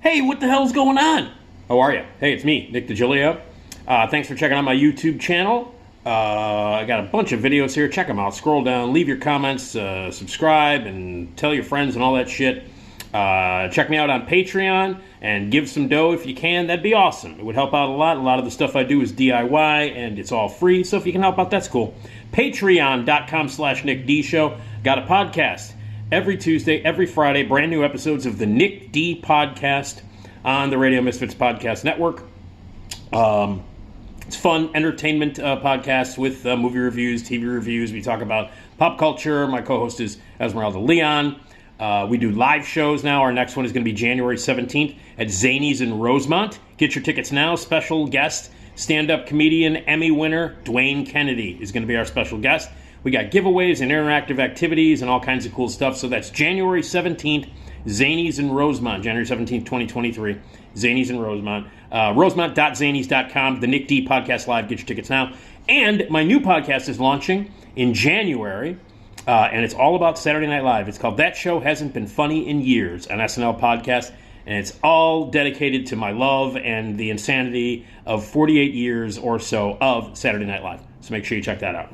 Hey, what the hell's going on? How are you? Hey, it's me, Nick Digilio. Thanks for checking out my YouTube channel. I got a bunch of videos here. Check them out. Scroll down, leave your comments, subscribe, and tell your friends and all that shit. Check me out on Patreon and give some dough if you can. That'd be awesome. It would help out a lot. A lot of the stuff I do is DIY, and it's all free. So if you can help out, that's cool. Patreon.com/Nick D Show. Got a podcast every Tuesday, every Friday. Brand new episodes of the Nick D Podcast on the Radio Misfits Podcast Network. It's fun entertainment podcast with movie reviews, TV reviews. We talk about pop culture. My co-host is Esmeralda Leon. We do live shows now. Our next one is going to be January 17th at Zanies in Rosemont. Get your tickets now. Special guest, stand-up comedian, Emmy winner, Dwayne Kennedy is going to be our special guest. We got giveaways and interactive activities and all kinds of cool stuff. So that's January 17th, Zanies in Rosemont, January 17th, 2023. Zanies in Rosemont. Rosemont.zanies.com. The Nick D Podcast Live. Get your tickets now. And my new podcast is launching in January. And it's all about Saturday Night Live. It's called That Show Hasn't Been Funny in Years, an SNL podcast. And it's all dedicated to my love and the insanity of 48 years or so of Saturday Night Live. So make sure you check that out.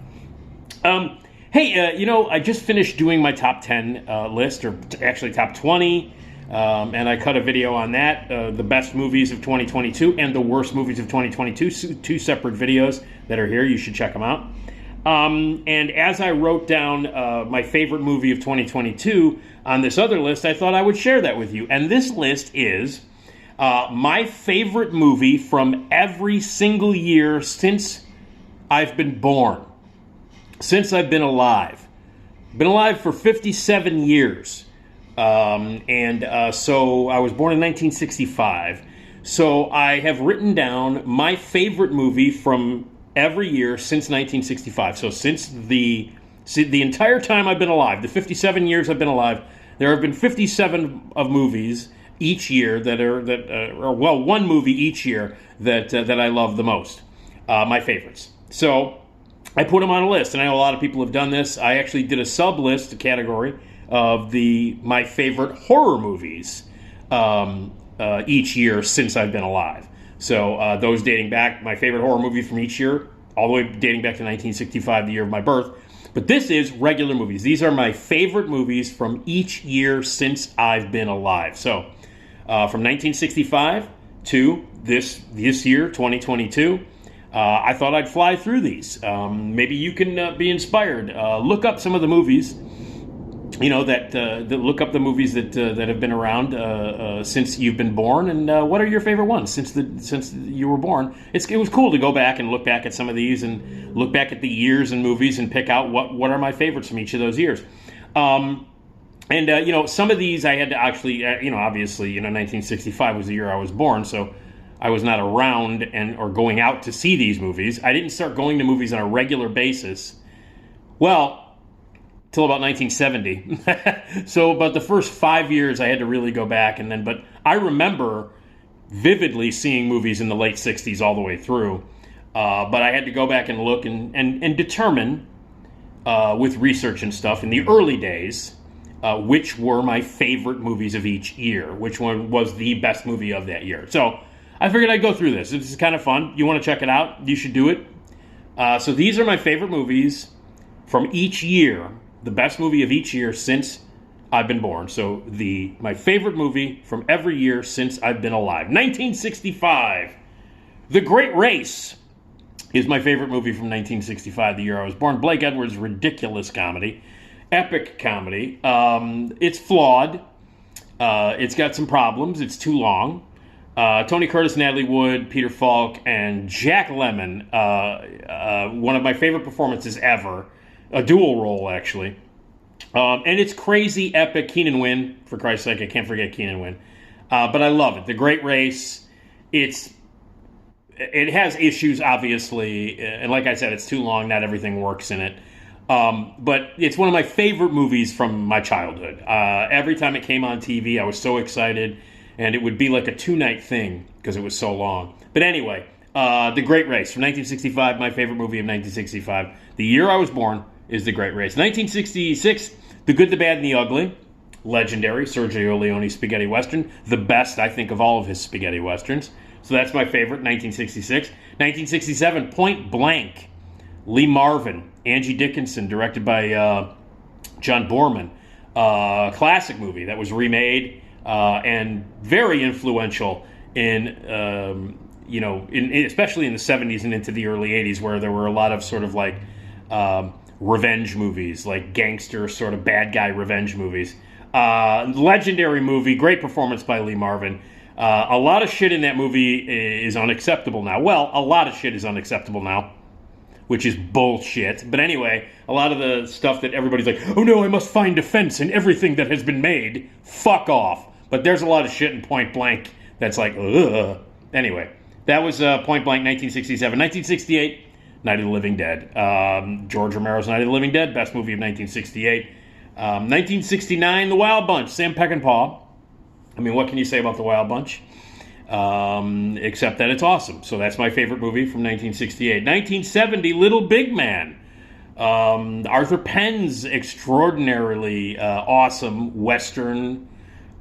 Hey, I just finished doing my top 10 list, or actually top 20. And I cut a video on that, the best movies of 2022 and the worst movies of 2022. Two separate videos that are here. You should check them out. And as I wrote down my favorite movie of 2022 on this other list, I thought I would share that with you. And this list is my favorite movie from every single year since I've been born, since I've been alive. Been alive for 57 years. So I was born in 1965. So I have written down my favorite movie from every year since 1965. So since the entire time I've been alive, the 57 years I've been alive, there have been 57 of movies each year one movie each year that I love the most, my favorites. So I put them on a list, and I know a lot of people have done this. I actually did a sub list, a category of my favorite horror movies each year since I've been alive. So those dating back, my favorite horror movie from each year, all the way dating back to 1965, the year of my birth. But this is regular movies. These are my favorite movies from each year since I've been alive. So from 1965 to this year, 2022, I thought I'd fly through these. Maybe you can be inspired. Look up some of the movies. That look up the movies that have been around since you've been born, and what are your favorite ones since you were born? It was cool to go back and look back at some of these and look back at the years and movies and pick out what are my favorites from each of those years. Some of these I had to actually, obviously, 1965 was the year I was born, so I was not around or going out to see these movies. I didn't start going to movies on a regular basis. Till about 1970. So about the first 5 years I had to really go back, but I remember vividly seeing movies in the late 60s all the way through. But I had to go back and look and determine with research and stuff in the early days which were my favorite movies of each year, which one was the best movie of that year. So I figured I'd go through this. This is kind of fun. You want to check it out? You should do it. So these are my favorite movies from each year. The best movie of each year since I've been born. So my favorite movie from every year since I've been alive. 1965. The Great Race is my favorite movie from 1965, the year I was born. Blake Edwards' ridiculous comedy. Epic comedy. It's flawed. It's got some problems. It's too long. Tony Curtis, Natalie Wood, Peter Falk, and Jack Lemmon. One of my favorite performances ever. A dual role, actually. And it's crazy, epic. Keenan Wynn, for Christ's sake, I can't forget Keenan Wynn. But I love it. The Great Race, it has issues, obviously. And like I said, it's too long. Not everything works in it. But it's one of my favorite movies from my childhood. Every time it came on TV, I was so excited. And it would be like a 2-night thing because it was so long. But anyway, The Great Race from 1965, my favorite movie of 1965. The year I was born is The Great Race. 1966, The Good, the Bad, and the Ugly. legendary Sergio Leone spaghetti western, the best, I think, of all of his spaghetti westerns. So that's my favorite, 1966. 1967, Point Blank, Lee Marvin, Angie Dickinson, directed by John Boorman. Classic movie that was remade and very influential in, especially in the 70s and into the early 80s, where there were a lot of sort of like revenge movies, like gangster sort of bad guy revenge movies. Legendary movie, great performance by Lee Marvin. A lot of shit in that movie is unacceptable now. Well, a lot of shit is unacceptable now, which is bullshit. But anyway, a lot of the stuff that everybody's like, oh no, I must find offense in everything that has been made. Fuck off. But there's a lot of shit in Point Blank that's like, ugh. Anyway, that was Point Blank, 1967. 1968, Night of the Living Dead. George Romero's Night of the Living Dead, best movie of 1968. 1969, The Wild Bunch, Sam Peckinpah. I mean, what can you say about The Wild Bunch? Except that it's awesome. So that's my favorite movie from 1968. 1970, Little Big Man. Arthur Penn's extraordinarily awesome Western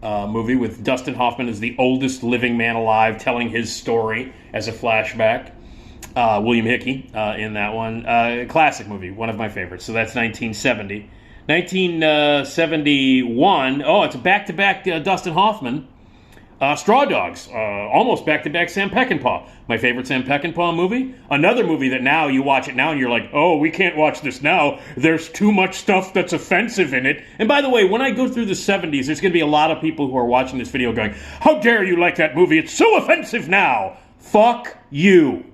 movie with Dustin Hoffman as the oldest living man alive, telling his story as a flashback. William Hickey in that one. Classic movie, one of my favorites. So that's 1970. 1971, it's a back-to-back Dustin Hoffman. Straw Dogs, almost back-to-back Sam Peckinpah. My favorite Sam Peckinpah movie. Another movie that now, you watch it now and you're like, oh, we can't watch this now. There's too much stuff that's offensive in it. And by the way, when I go through the 70s, there's going to be a lot of people who are watching this video going, how dare you like that movie? It's so offensive now. Fuck you.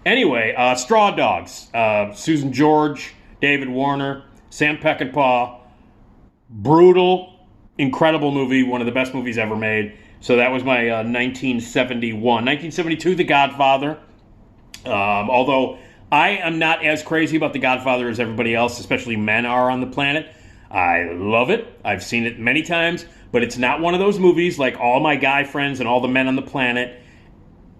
Anyway, Straw Dogs. Susan George, David Warner, Sam Peckinpah. Brutal, incredible movie. One of the best movies ever made. So that was my 1971. 1972, The Godfather. Although I am not as crazy about The Godfather as everybody else, especially men are on the planet. I love it. I've seen it many times. But it's not one of those movies like all my guy friends and all the men on the planet.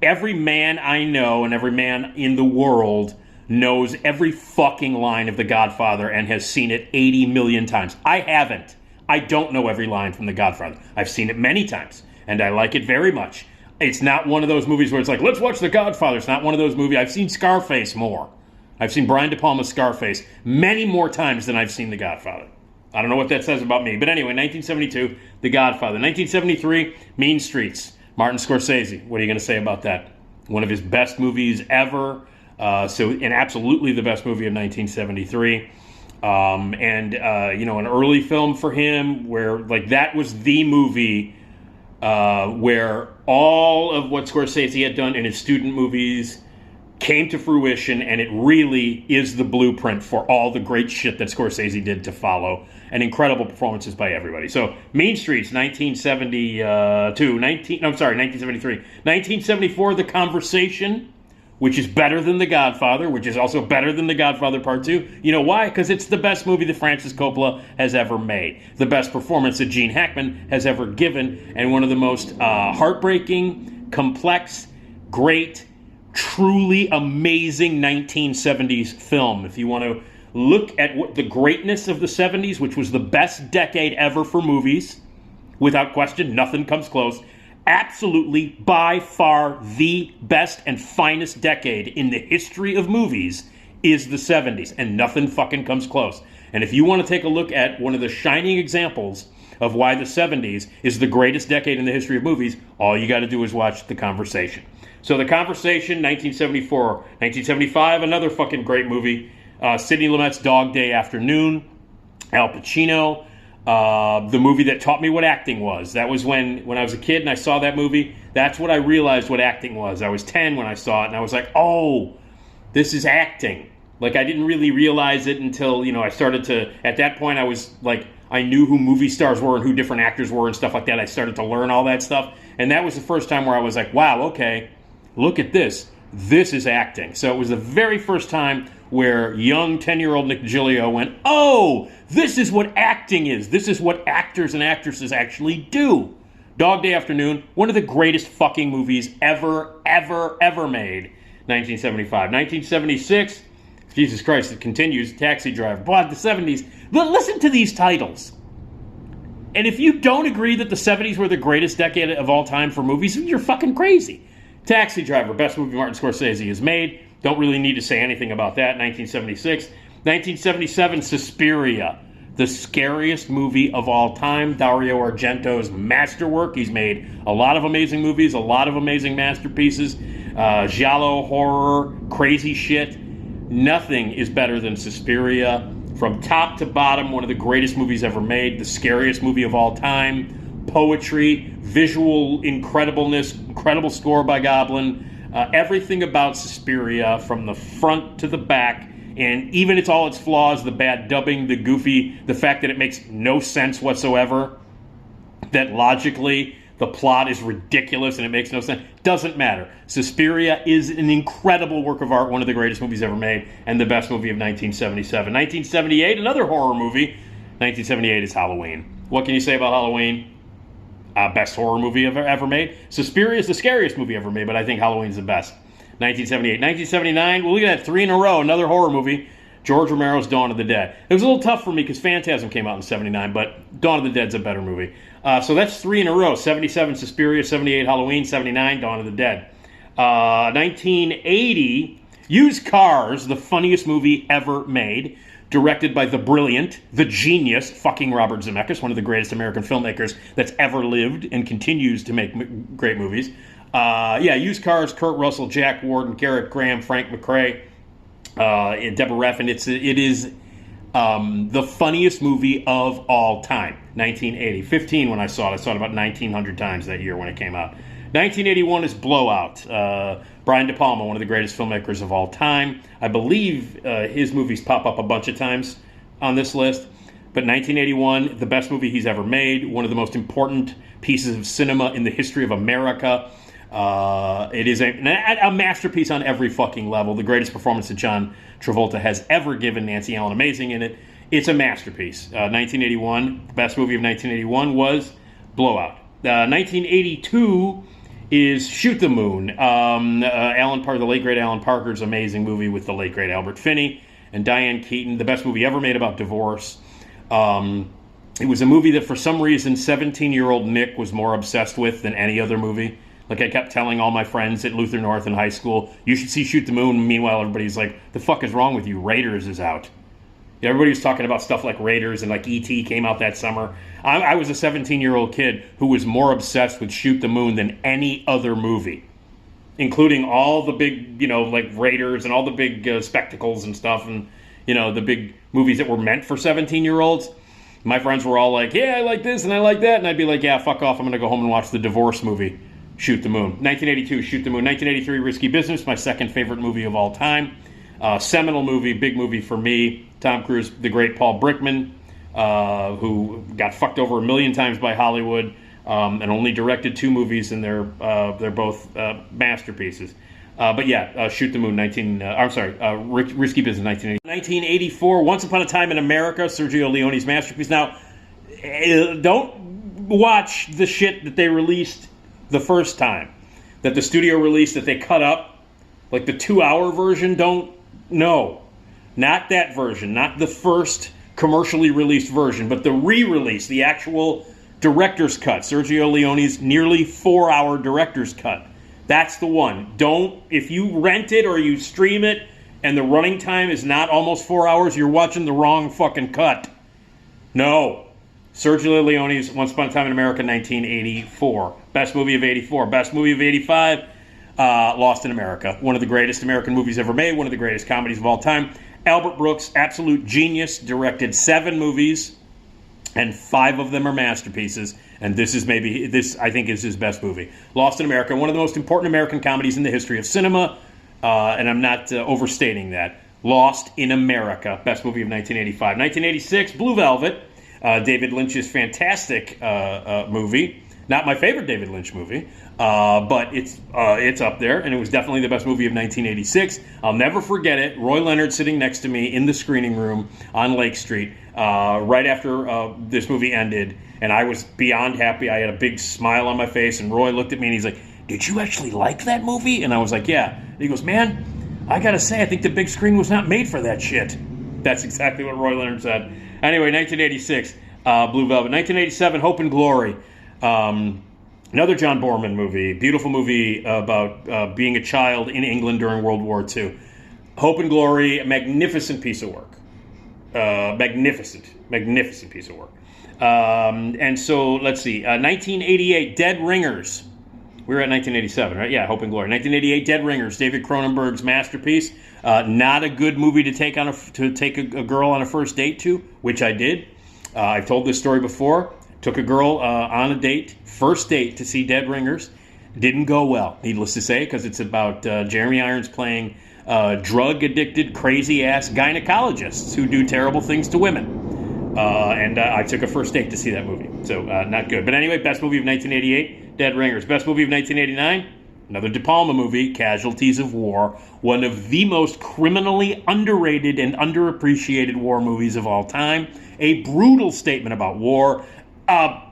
Every man I know and every man in the world knows every fucking line of The Godfather and has seen it 80 million times. I haven't. I don't know every line from The Godfather. I've seen it many times. And I like it very much. It's not one of those movies where it's like, let's watch The Godfather. It's not one of those movies. I've seen Scarface more. I've seen Brian De Palma's Scarface many more times than I've seen The Godfather. I don't know what that says about me. But anyway, 1972, The Godfather. 1973, Mean Streets, Martin Scorsese. What are you going to say about that? One of his best movies ever. And absolutely the best movie of 1973. An early film for him where, like, that was the movie where all of what Scorsese had done in his student movies came to fruition, and it really is the blueprint for all the great shit that Scorsese did to follow, and incredible performances by everybody. So, Mean Streets, 1973. 1974, The Conversation, which is better than The Godfather, which is also better than The Godfather Part 2. You know why? Because it's the best movie that Francis Coppola has ever made. The best performance that Gene Hackman has ever given, and one of the most heartbreaking, complex, great, truly amazing 1970s film. If you want to look at what the greatness of the 70s, which was the best decade ever for movies, without question, nothing comes close. Absolutely, by far, the best and finest decade in the history of movies is the 70s, and nothing fucking comes close. And if you want to take a look at one of the shining examples of why the 70s is the greatest decade in the history of movies, all you got to do is watch The Conversation. So The Conversation, 1974. 1975, another fucking great movie. Sidney Lumet's Dog Day Afternoon. Al Pacino. The movie that taught me what acting was. That was when I was a kid and I saw that movie. That's what I realized what acting was. I was 10 when I saw it, and I was like, oh, this is acting. Like, I didn't really realize it until, I started to, at that point I was like, I knew who movie stars were and who different actors were and stuff like that. I started to learn all that stuff. And that was the first time where I was like, wow, okay, look at this. This is acting. So it was the very first time where young 10-year-old Nick Digilio went, oh, this is what acting is. This is what actors and actresses actually do. Dog Day Afternoon, one of the greatest fucking movies ever, ever, ever made. 1975. 1976, Jesus Christ, it continues. Taxi Driver. But the 70s. Listen to these titles. And if you don't agree that the 70s were the greatest decade of all time for movies, you're fucking crazy. Taxi Driver, best movie Martin Scorsese has made. Don't really need to say anything about that. 1976. 1977, Suspiria, the scariest movie of all time. Dario Argento's masterwork. He's made a lot of amazing movies, a lot of amazing masterpieces. Giallo, horror, crazy shit. Nothing is better than Suspiria. From top to bottom, one of the greatest movies ever made, the scariest movie of all time. Poetry, visual incredibleness, incredible score by Goblin. Everything about Suspiria, from the front to the back, and even all its flaws, the bad dubbing, the goofy, the fact that it makes no sense whatsoever, that logically the plot is ridiculous and it makes no sense, doesn't matter. Suspiria is an incredible work of art, one of the greatest movies ever made, and the best movie of 1977. 1978, another horror movie. 1978 is Halloween. What can you say about Halloween? Best horror movie ever made. Suspiria is the scariest movie ever made, but I think Halloween's the best. 1978. 1979, well, look at that, 3 in a row, another horror movie. George Romero's Dawn of the Dead. It was a little tough for me because Phantasm came out in 79, but Dawn of the Dead's a better movie. So that's 3 in a row. 77, Suspiria. 78, Halloween. 79, Dawn of the Dead. 1980, Used Cars, the funniest movie ever made. Directed by the brilliant, the genius, fucking Robert Zemeckis, one of the greatest American filmmakers that's ever lived and continues to make great movies. Used Cars, Kurt Russell, Jack Warden, Garrett Graham, Frank McRae, Deborah Refn. It is the funniest movie of all time. 1980. 15 when I saw it. I saw it about 1,900 times that year when it came out. 1981 is Blowout. Brian De Palma, one of the greatest filmmakers of all time. I believe his movies pop up a bunch of times on this list. But 1981, the best movie he's ever made. One of the most important pieces of cinema in the history of America. It is a masterpiece on every fucking level. The greatest performance that John Travolta has ever given. Nancy Allen amazing in it. It's a masterpiece. 1981, the best movie of 1981 was Blowout. 1982 is Shoot the Moon. The late great Alan Parker's amazing movie with the late great Albert Finney and Diane Keaton. The best movie ever made about divorce. It was a movie that for some reason 17-year-old Nick was more obsessed with than any other movie. Like, I kept telling all my friends at Luther North in high school, you should see Shoot the Moon. Meanwhile, everybody's like, the fuck is wrong with you? Raiders is out. Everybody was talking about stuff like Raiders and like E.T. came out that summer. I was a 17-year-old kid who was more obsessed with Shoot the Moon than any other movie, including all the big, like Raiders and all the big spectacles and stuff, and, the big movies that were meant for 17-year-olds. My friends were all like, yeah, I like this and I like that. And I'd be like, yeah, fuck off. I'm going to go home and watch the divorce movie, Shoot the Moon. 1982, Shoot the Moon. 1983, Risky Business, my second favorite movie of all time. Seminal movie, big movie for me. Tom Cruise, the great Paul Brickman, who got fucked over a million times by Hollywood and only directed 2 movies, and they're both masterpieces. Shoot the Moon, Risky Business, 1980. 1984, Once Upon a Time in America, Sergio Leone's masterpiece. Now, don't watch the shit that they released the first time, that the studio released that they cut up, like the 2-hour version. No, not that version, not the first commercially released version, but the re-release, the actual director's cut, Sergio Leone's nearly 4-hour director's cut. That's the one. If you rent it or you stream it and the running time is not almost 4 hours, you're watching the wrong fucking cut. No. Sergio Leone's Once Upon a Time in America, 1984. Best movie of 84. Best movie of 85, Lost in America. One of the greatest American movies ever made, one of the greatest comedies of all time. Albert Brooks, absolute genius, directed 7 movies, and 5 of them are masterpieces. And this, I think, is his best movie. Lost in America, one of the most important American comedies in the history of cinema, and I'm not overstating that. Lost in America, best movie of 1985. 1986, Blue Velvet, David Lynch's fantastic movie. Not my favorite David Lynch movie, but it's up there, and it was definitely the best movie of 1986. I'll never forget it. Roy Leonard sitting next to me in the screening room on Lake Street right after this movie ended, and I was beyond happy. I had a big smile on my face, and Roy looked at me and he's like, "Did you actually like that movie?" And I was like, "Yeah." And he goes, "Man, I gotta say, I think the big screen was not made for that shit." That's exactly what Roy Leonard said. Anyway, 1986. Blue Velvet. 1987, Hope and Glory. Another John Borman movie. Beautiful movie about being a child in England during World War II. Hope and Glory, a magnificent piece of work. Magnificent piece of work. And so, let's see. 1988, Dead Ringers. We were at 1987, right? Yeah, Hope and Glory. 1988, Dead Ringers, David Cronenberg's masterpiece. Not a good movie to take a girl on a first date to, which I did. I've told this story before. Took a girl on a date, first date, to see Dead Ringers. Didn't go well, needless to say, because it's about Jeremy Irons playing drug-addicted, crazy-ass gynecologists who do terrible things to women. And I took a first date to see that movie, so not good. But anyway, best movie of 1988, Dead Ringers. Best movie of 1989, another De Palma movie, Casualties of War, one of the most criminally underrated and underappreciated war movies of all time. A brutal statement about war, an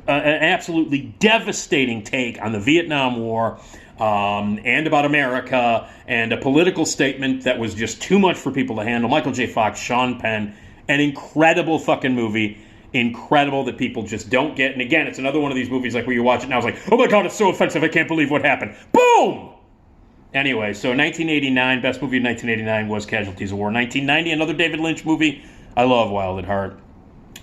absolutely devastating take on the Vietnam War, and about America, and a political statement that was just too much for people to handle. Michael J. Fox, Sean Penn, an incredible fucking movie. Incredible that people just don't get. And again, it's another one of these movies like where you watch it and I was like, oh my God, it's so offensive. I can't believe what happened. Boom! Anyway, so 1989, best movie of 1989 was Casualties of War. 1990, another David Lynch movie. I love Wild at Heart.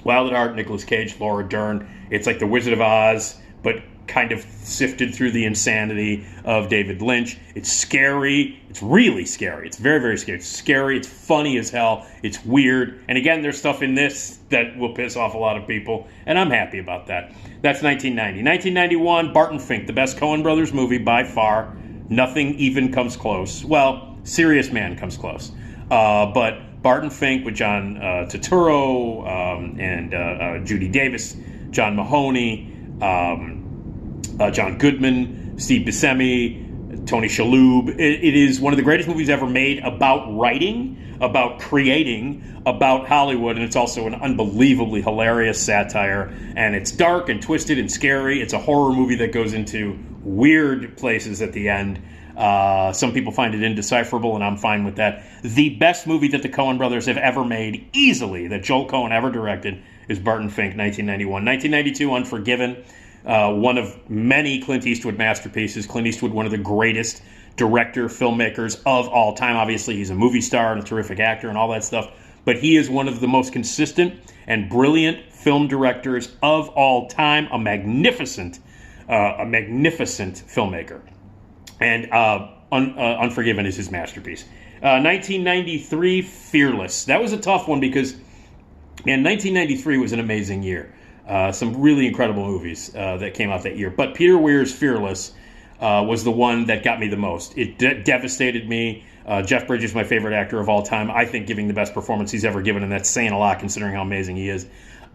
Wild at Heart, Nicolas Cage, Laura Dern. It's like The Wizard of Oz, but kind of sifted through the insanity of David Lynch. It's scary. It's really scary. It's very, very scary. It's scary. It's funny as hell. It's weird. And again, there's stuff in this that will piss off a lot of people, and I'm happy about that. That's 1990. 1991, Barton Fink, the best Coen Brothers movie by far. Nothing even comes close. Well, Serious Man comes close. But Barton Fink with John Turturro and Judy Davis, John Mahoney, John Goodman, Steve Buscemi, Tony Shalhoub. It is one of the greatest movies ever made about writing, about creating, about Hollywood, and it's also an unbelievably hilarious satire. And it's dark and twisted and scary. It's a horror movie that goes into weird places at the end. Some people find it indecipherable, and I'm fine with that. The best movie that the Coen brothers have ever made, easily, that Joel Coen ever directed, is Barton Fink, 1991. 1992, Unforgiven. One of many Clint Eastwood masterpieces. Clint Eastwood, one of the greatest filmmakers of all time. Obviously, he's a movie star and a terrific actor and all that stuff. But he is one of the most consistent and brilliant film directors of all time. A magnificent filmmaker. And Unforgiven is his masterpiece. 1993, Fearless. That was a tough one because, man, 1993 was an amazing year. Some really incredible movies that came out that year. But Peter Weir's Fearless was the one that got me the most. It devastated me. Jeff Bridges, my favorite actor of all time, I think giving the best performance he's ever given, and that's saying a lot considering how amazing he is.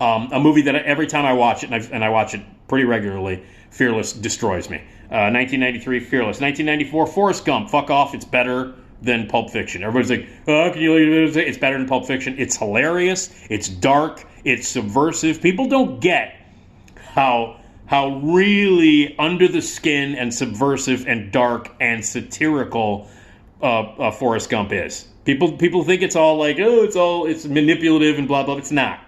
A movie that every time I watch it, and I watch it pretty regularly, Fearless destroys me. 1993, Fearless. 1994, Forrest Gump. Fuck off, it's better than Pulp Fiction. Everybody's like, oh, can you leave it? It's better than Pulp Fiction. It's hilarious. It's dark. It's subversive. People don't get how really under the skin and subversive and dark and satirical Forrest Gump is. People think it's all like, oh, it's manipulative and blah, blah. It's not.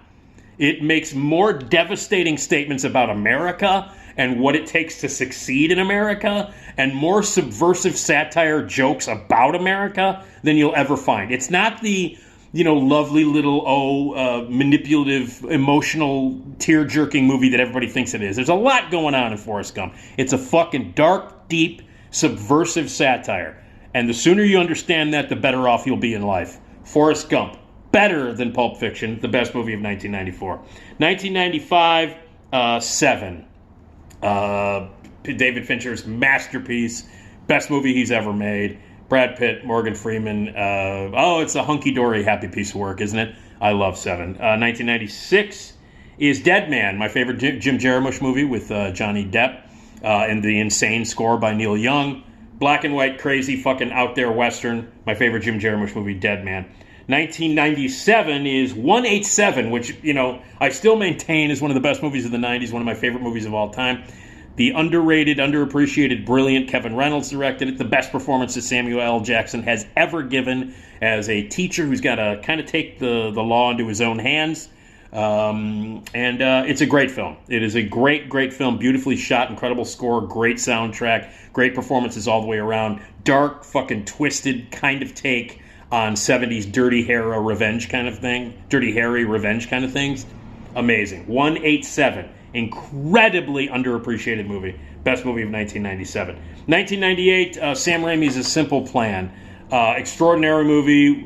It makes more devastating statements about America and what it takes to succeed in America, and more subversive satire jokes about America than you'll ever find. It's not the, lovely little, manipulative, emotional, tear-jerking movie that everybody thinks it is. There's a lot going on in Forrest Gump. It's a fucking dark, deep, subversive satire. And the sooner you understand that, the better off you'll be in life. Forrest Gump, better than Pulp Fiction, the best movie of 1994. 1995, Seven. David Fincher's masterpiece, best movie he's ever made. Brad Pitt, Morgan Freeman. It's a hunky-dory, happy piece of work, isn't it? I love Seven. 1996 is Dead Man, my favorite Jim Jarmusch movie with Johnny Depp, and the insane score by Neil Young. Black and white, crazy, fucking out there Western. My favorite Jim Jarmusch movie, Dead Man. 1997 is 187, which, I still maintain is one of the best movies of the 90s, one of my favorite movies of all time. The underrated, underappreciated, brilliant Kevin Reynolds directed it. The best performance that Samuel L. Jackson has ever given as a teacher who's got to kind of take the law into his own hands. And it's a great film. It is a great, great film. Beautifully shot, incredible score, great soundtrack, great performances all the way around. Dark, fucking twisted kind of take on 70s Dirty Harry revenge kind of thing. Dirty Harry revenge kind of things. Amazing. 187. Incredibly underappreciated movie. Best movie of 1997. 1998, Sam Raimi's A Simple Plan. Extraordinary movie.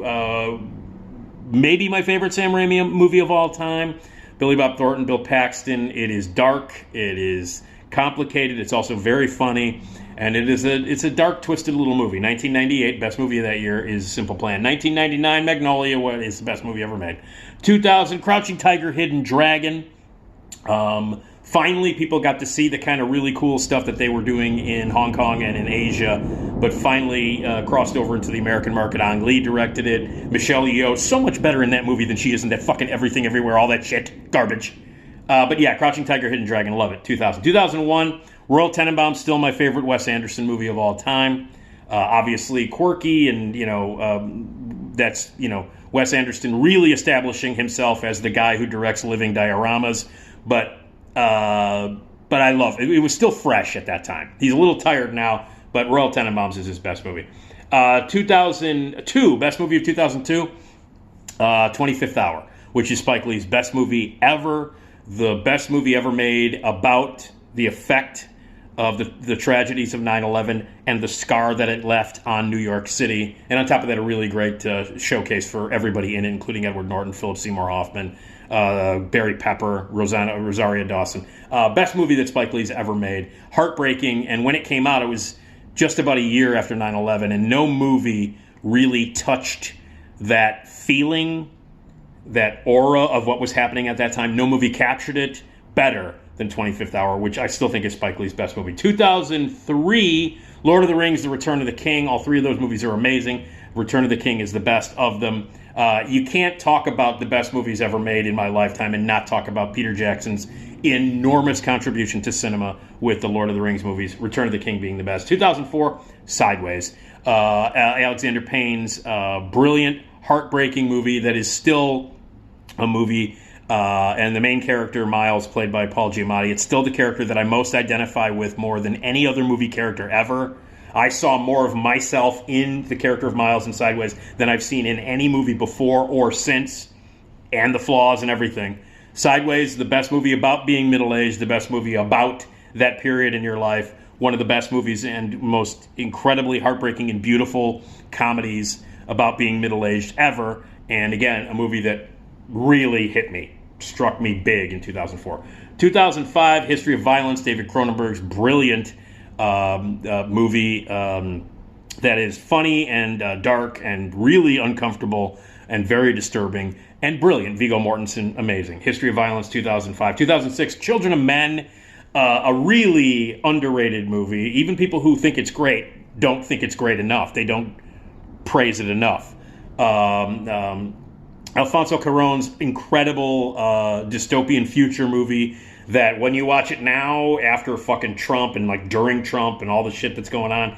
Maybe my favorite Sam Raimi movie of all time. Billy Bob Thornton, Bill Paxton. It is dark. It is complicated. It's also very funny. And it's a dark, twisted little movie. 1998, best movie of that year is Simple Plan. 1999, Magnolia, what is the best movie ever made. 2000, Crouching Tiger, Hidden Dragon. Finally, people got to see the kind of really cool stuff that they were doing in Hong Kong and in Asia, but finally crossed over into the American market. Ang Lee directed it. Michelle Yeoh, so much better in that movie than she is in that fucking Everything Everywhere, all that shit. Garbage. But yeah, Crouching Tiger, Hidden Dragon, love it. 2000. 2001, Royal Tenenbaums, still my favorite Wes Anderson movie of all time. Obviously quirky, and, that's, Wes Anderson really establishing himself as the guy who directs living dioramas. But I love it. It was still fresh at that time. He's a little tired now, but Royal Tenenbaums is his best movie. 2002, best movie of 2002, 25th Hour, which is Spike Lee's best movie ever. The best movie ever made about the effect of the tragedies of 9/11 and the scar that it left on New York City. And on top of that, a really great showcase for everybody in it, including Edward Norton, Philip Seymour Hoffman, Barry Pepper, Rosario Dawson. Best movie that Spike Lee's ever made. Heartbreaking. And when it came out, it was just about a year after 9/11, and no movie really touched that feeling, that aura of what was happening at that time. No movie captured it better than 25th Hour, which I still think is Spike Lee's best movie. 2003, Lord of the Rings, The Return of the King. All three of those movies are amazing. Return of the King is the best of them. You can't talk about the best movies ever made in my lifetime and not talk about Peter Jackson's enormous contribution to cinema with the Lord of the Rings movies, Return of the King being the best. 2004, Sideways. Alexander Payne's brilliant, heartbreaking movie that is still a movie. And the main character, Miles, played by Paul Giamatti, it's still the character that I most identify with more than any other movie character ever. I saw more of myself in the character of Miles in Sideways than I've seen in any movie before or since, and the flaws and everything. Sideways, the best movie about being middle-aged, the best movie about that period in your life, one of the best movies and most incredibly heartbreaking and beautiful comedies about being middle-aged ever. And again, a movie that really hit me, struck me big in 2004. 2005, History of Violence, David Cronenberg's brilliant movie that is funny and dark and really uncomfortable and very disturbing and brilliant. Viggo Mortensen, amazing. History of Violence, 2005. 2006, Children of Men, a really underrated movie. Even people who think it's great don't think it's great enough. They don't praise it enough. Alfonso Cuarón's incredible dystopian future movie that when you watch it now, after fucking Trump and like during Trump and all the shit that's going on,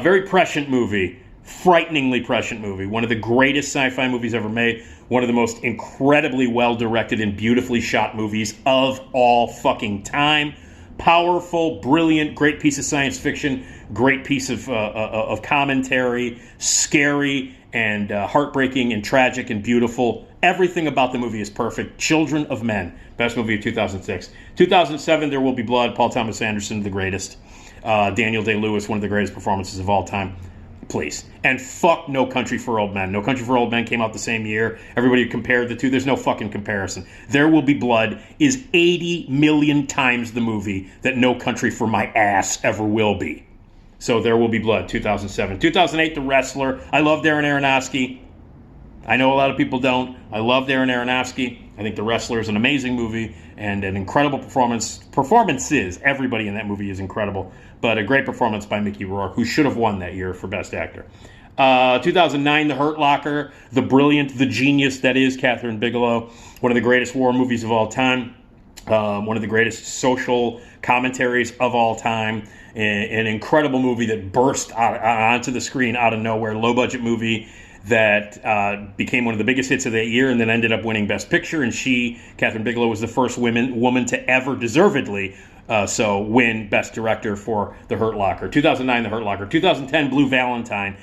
very prescient movie, frighteningly prescient movie. One of the greatest sci-fi movies ever made. One of the most incredibly well-directed and beautifully shot movies of all fucking time. Powerful, brilliant, great piece of science fiction, great piece of commentary, scary and heartbreaking and tragic and beautiful. Everything about the movie is perfect. Children of Men, best movie of 2006. 2007, There Will Be Blood, Paul Thomas Anderson, the greatest. Daniel Day-Lewis, one of the greatest performances of all time. Please. And fuck No Country for Old Men. No Country for Old Men came out the same year. Everybody compared the two. There's no fucking comparison. There Will Be Blood is 80 million times the movie that No Country for My Ass ever will be. So There Will Be Blood, 2007. 2008, The Wrestler. I love Darren Aronofsky. I know a lot of people don't. I love Darren Aronofsky. I think The Wrestler is an amazing movie and an incredible performance. Performances, everybody in that movie is incredible. But a great performance by Mickey Rourke, who should have won that year for Best Actor. 2009, The Hurt Locker. The brilliant, the genius that is Catherine Bigelow. One of the greatest war movies of all time. One of the greatest social commentaries of all time. An incredible movie that burst onto the screen out of nowhere. Low-budget movie that became one of the biggest hits of that year and then ended up winning Best Picture. And she, Catherine Bigelow, was the first woman to ever deservedly win Best Director for The Hurt Locker. 2009, The Hurt Locker. 2010, Blue Valentine.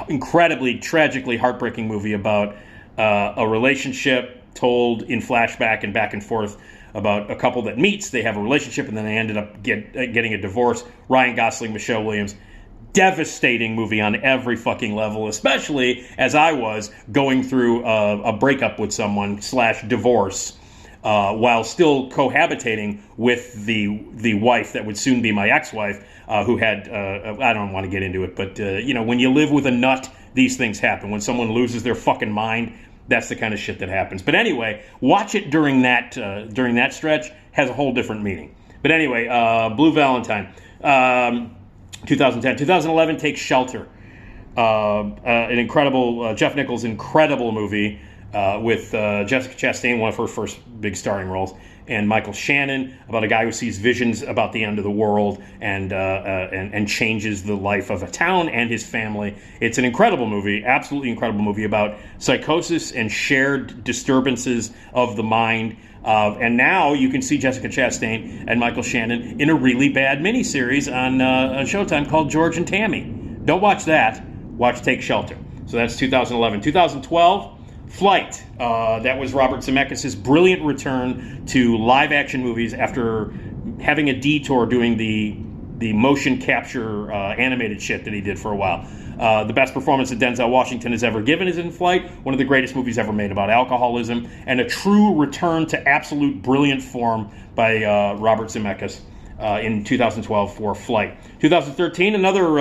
Incredibly, tragically heartbreaking movie about a relationship told in flashback and back and forth about a couple that meets. They have a relationship and then they ended up getting a divorce. Ryan Gosling, Michelle Williams. Devastating movie on every fucking level, especially as I was going through a breakup with someone / divorce while still cohabitating with the wife that would soon be my ex-wife, who had, I don't want to get into it, but when you live with a nut, these things happen. When someone loses their fucking mind, that's the kind of shit that happens. But anyway, watch it during that stretch. Has a whole different meaning. But anyway, Blue Valentine. 2010. 2011, Take Shelter. An incredible, Jeff Nichols' incredible movie with Jessica Chastain, one of her first big starring roles, and Michael Shannon, about a guy who sees visions about the end of the world and changes the life of a town and his family. It's an incredible movie, absolutely incredible movie about psychosis and shared disturbances of the mind. And now you can see Jessica Chastain and Michael Shannon in a really bad miniseries on Showtime called George and Tammy. Don't watch that. Watch Take Shelter. So that's 2011. 2012, Flight. That was Robert Zemeckis' brilliant return to live-action movies after having a detour doing the motion capture animated shit that he did for a while. The best performance that Denzel Washington has ever given is in Flight, one of the greatest movies ever made about alcoholism, and a true return to absolute brilliant form by Robert Zemeckis in 2012 for Flight. 2013, another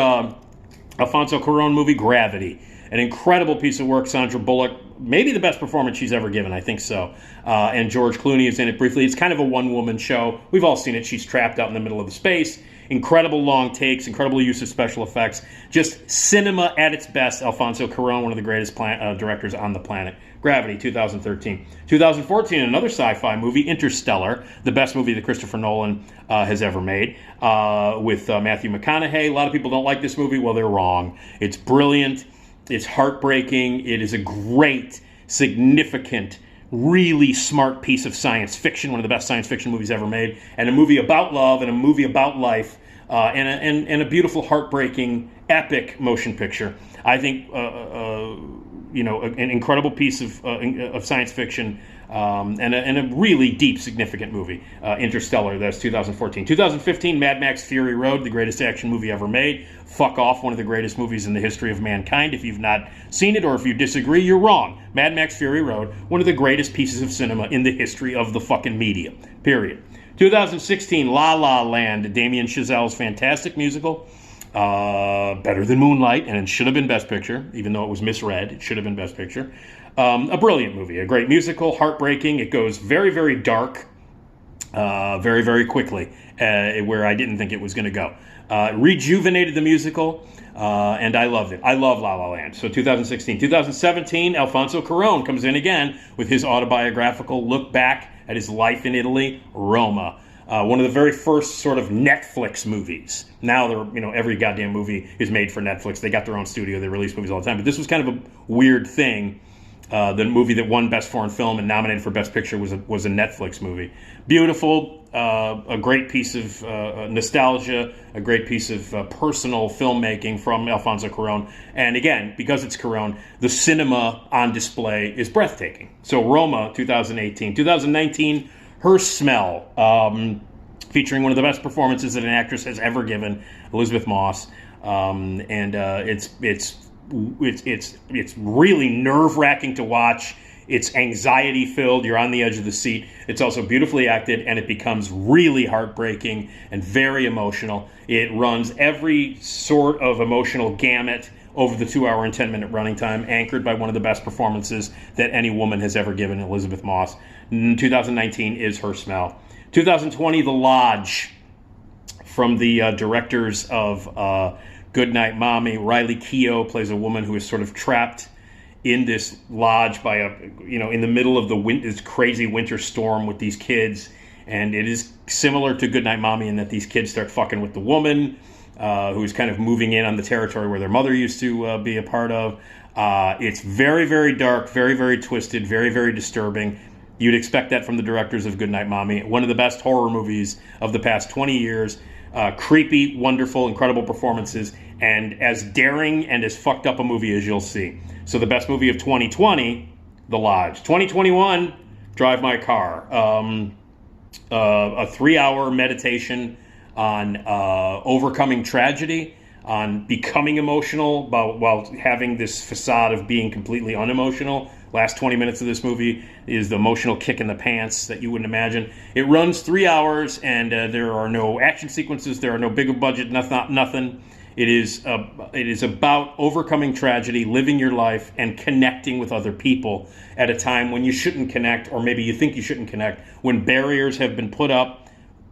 Alfonso Cuarón movie, Gravity. An incredible piece of work. Sandra Bullock, maybe the best performance she's ever given, I think so. And George Clooney is in it briefly. It's kind of a one-woman show. We've all seen it. She's trapped out in the middle of the space. Incredible long takes, incredible use of special effects. Just cinema at its best. Alfonso Cuarón, one of the greatest directors on the planet. Gravity, 2013. 2014, another sci-fi movie, Interstellar, the best movie that Christopher Nolan has ever made, with Matthew McConaughey. A lot of people don't like this movie. Well, they're wrong. It's brilliant. It's heartbreaking. It is a great, significant, really smart piece of science fiction, one of the best science fiction movies ever made, and a movie about love and a movie about life, and a beautiful, heartbreaking, epic motion picture. I think an incredible piece of science fiction, and a really deep, significant movie. Interstellar, that's 2014. 2015, Mad Max Fury Road, the greatest action movie ever made. Fuck off, one of the greatest movies in the history of mankind. If you've not seen it or if you disagree, you're wrong. Mad Max Fury Road, one of the greatest pieces of cinema in the history of the fucking media, period. 2016, La La Land, Damien Chazelle's fantastic musical. Better than Moonlight, and it should have been Best Picture, even though it was misread. It should have been Best Picture. A brilliant movie, a great musical, heartbreaking. It goes very, very dark, very, very quickly, where I didn't think it was going to go. Rejuvenated the musical, and I loved it. I love La La Land. So 2016. 2017, Alfonso Cuarón comes in again with his autobiographical look back at his life in Italy, Roma. One of the very first sort of Netflix movies. Now, every goddamn movie is made for Netflix. They got their own studio. They release movies all the time. But this was kind of a weird thing. The movie that won Best Foreign Film and nominated for Best Picture was a Netflix movie. Beautiful, a great piece of nostalgia, a great piece of personal filmmaking from Alfonso Cuarón. And again, because it's Cuarón, the cinema on display is breathtaking. So Roma, 2018. 2019, Her Smell, featuring one of the best performances that an actress has ever given, Elizabeth Moss. It's really nerve-wracking to watch. It's anxiety-filled. You're on the edge of the seat. It's also beautifully acted, and it becomes really heartbreaking and very emotional. It runs every sort of emotional gamut over the 2-hour and 10-minute running time, anchored by one of the best performances that any woman has ever given, Elizabeth Moss. 2019 is Her Smell. 2020, The Lodge, from the directors of Goodnight Mommy. Riley Keough plays a woman who is sort of trapped in this lodge by in the middle of this crazy winter storm with these kids, and it is similar to Goodnight Mommy in that these kids start fucking with the woman who's kind of moving in on the territory where their mother used to be a part of. It's very, very dark, very, very twisted, very, very disturbing. You'd expect that from the directors of Goodnight Mommy. One of the best horror movies of the past 20 years. Creepy, wonderful, incredible performances, and as daring and as fucked up a movie as you'll see. So the best movie of 2020, The Lodge. 2021, Drive My Car. A 3-hour meditation on overcoming tragedy, on becoming emotional while having this facade of being completely unemotional. Last 20 minutes of this movie is the emotional kick in the pants that you wouldn't imagine. It runs 3 hours, and there are no action sequences. There are no big budget, nothing. It is about overcoming tragedy, living your life, and connecting with other people at a time when you shouldn't connect, or maybe you think you shouldn't connect, when barriers have been put up,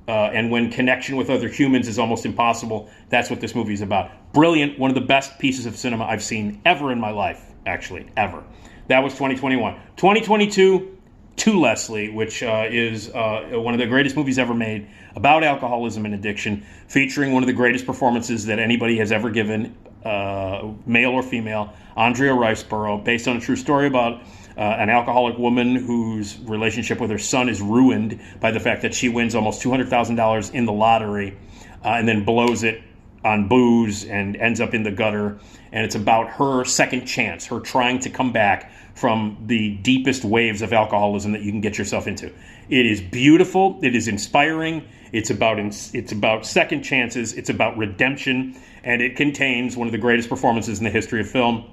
and when connection with other humans is almost impossible. That's what this movie is about. Brilliant. One of the best pieces of cinema I've seen ever in my life, actually, ever. That was 2021. 2022, To Leslie, which is one of the greatest movies ever made about alcoholism and addiction, featuring one of the greatest performances that anybody has ever given, male or female, Andrea Riseborough, based on a true story about an alcoholic woman whose relationship with her son is ruined by the fact that she wins almost $200,000 in the lottery and then blows it on booze and ends up in the gutter. And it's about her second chance, her trying to come back from the deepest waves of alcoholism that you can get yourself into. It is beautiful. It is inspiring. It's about second chances. It's about redemption. And it contains one of the greatest performances in the history of film,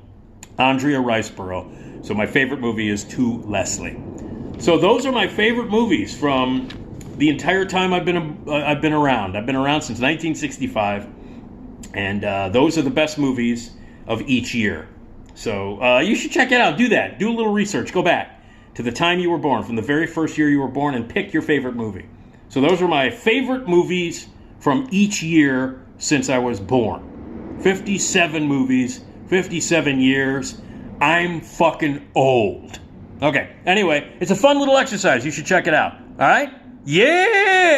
Andrea Riseborough. So my favorite movie is To Leslie. So those are my favorite movies from the entire time I've been around. I've been around since 1965. And those are the best movies of each year. So you should check it out. Do that. Do a little research. Go back to the time you were born, from the very first year you were born, and pick your favorite movie. So those are my favorite movies from each year since I was born. 57 movies, 57 years. I'm fucking old. Okay. Anyway, it's a fun little exercise. You should check it out. All right? Yeah!